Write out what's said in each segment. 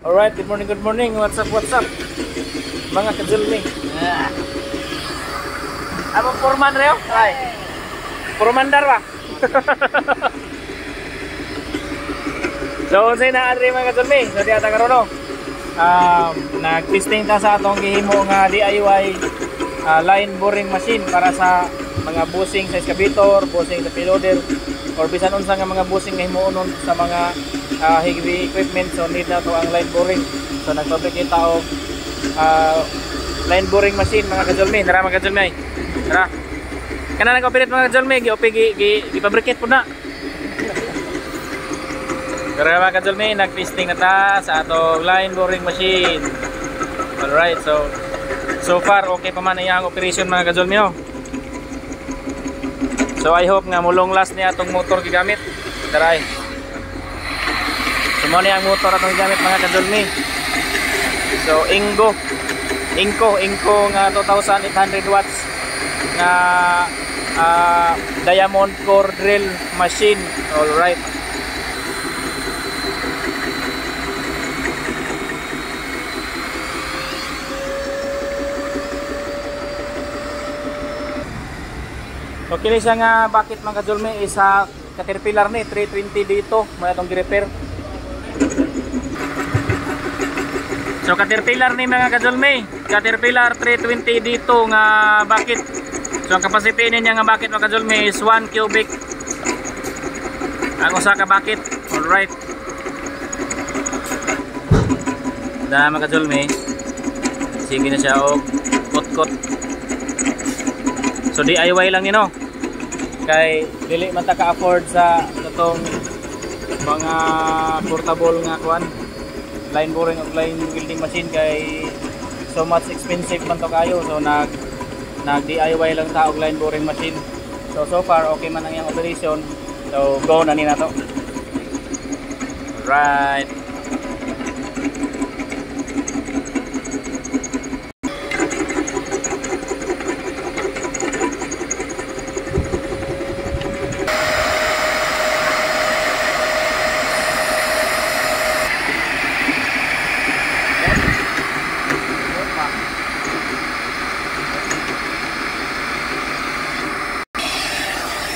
Alright, good morning. What's up? Mga kajulmi. Abang Purman reo? Ay. Purmandar ba? So, unsay na adre mga kajulmi. So, diya ta karon nag-testing ta sa atong gihimo nga DIY line boring machine para sa mga busing sa excavator, busing sa payloader, or bisan unsa nga mga busing nga himuonon sa mga heavy equipment. So need na to ang line boring. So nagpabricate kita og line boring machine mga kajulmi. Tara mga kajulmi. Tara. Kana nag-operate mga kajulmi, gi-fabricate pud na. Tara mga kajulmi, nag-testing na ta sa atong line boring machine. Alright, so far okay pa man iyang operation mga kajulmi no. So I hope nga mulong last niya atong motor gigamit. Tara. So mo ni ang motor atong gigamit mga kajulmi. So Inco nga 2,800 watts nga diamond core drill machine. All right. So kini siya nga bakit mga kajulmi isa Caterpillar ni 320 dito mo atong gi-repair. So Caterpillar ni mga kajulmi, Caterpillar 320 dito nga bakit. So ang capacity niya nga bakit mga kajulmi is 1 cubic. Ang usa ka bakit. All right. Da mga kajulmi. Sige na siya og kot-kot. So DIY lang ni no. Kay dili man ta ka-afford sa itong mga portable nga kuan line boring o line welding machine kay so much expensive man to kayo. So nag DIY lang ta og line boring machine. So far okay man ang iyang operation. So go na ni nato. Right.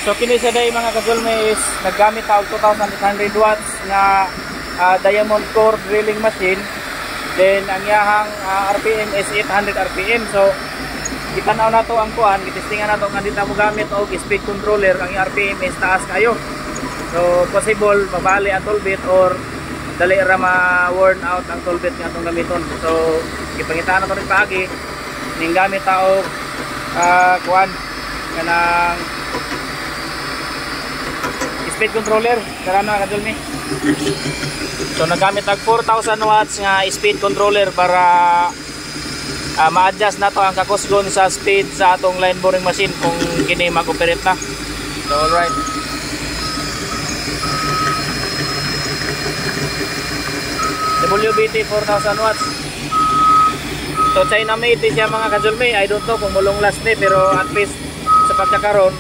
So kini sa day mga kajulmi is naggamit ta og 2,800 watts nga diamond core drilling machine. Then ang iyahang RPM is 800 RPM. So itanaw na to ang kuan, gitestingan na to nga dito mo gamit og speed controller. Ang RPM is taas kayo. So possible mabali ang toolbit or dali ra ma-worn out ang toolbit nga atong gamiton. So gipangitaan na to rin paagi ning gamit ta og kuan kanang speed controller. Tara na kajulmi. So nagamit tag 4,000 watts nga speed controller para ma-adjust na to ang kakusgon sa speed sa atong line boring machine kung kini mag-operate na. So alright. WBT 4,000 watts. So China made siya mga kajulmi. I don't know kung mulong last ni pero at least sa pagkakaroon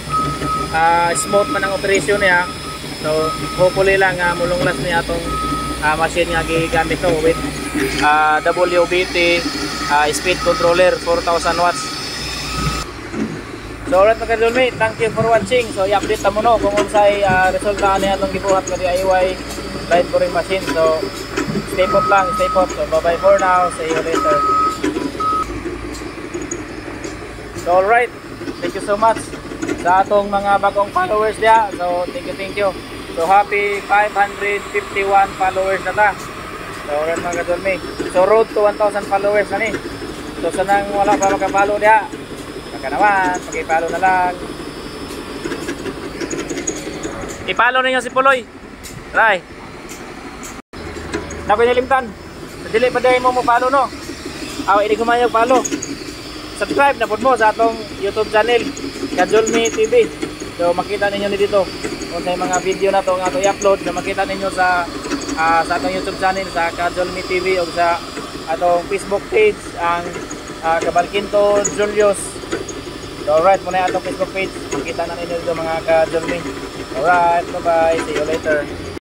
smooth man ang operation niya. So hopefully lang mulong last niya atong machine nga gigamit to with WBT speed controller 4,000 watts. So alright mga kajulmi, thank you for watching. So i-update ta mo no kung unsay resulta ni atong gibuhat nga DIY line boring machine. So stay put lang, stay put. So bye bye for now, see you later. So alright, thank you so much sa atong mga bagong followers dia. So thank you. So happy 551 followers na ta. So alright mga kajulmi. So road to 1,000 followers na ni. So sanang wala pa magka-follow dia, baka naman paki-follow na lang. I-follow ninyo si Puloy. Try. Na pinilimtan. Dili pa dai mo follow no. Ini kumayog follow. Subscribe na pud mo sa atong YouTube channel Kajulmi TV. So makita ninyo ni dito kung sa mga video na to nga ato i-upload na makita ninyo sa atong YouTube channel sa Kajulmi TV o sa atong Facebook page ang Cabalquinto Julius. So alright, muna atong Facebook page. Makita na ninyo dito mga Kajulmi. Alright, bye bye. See you later.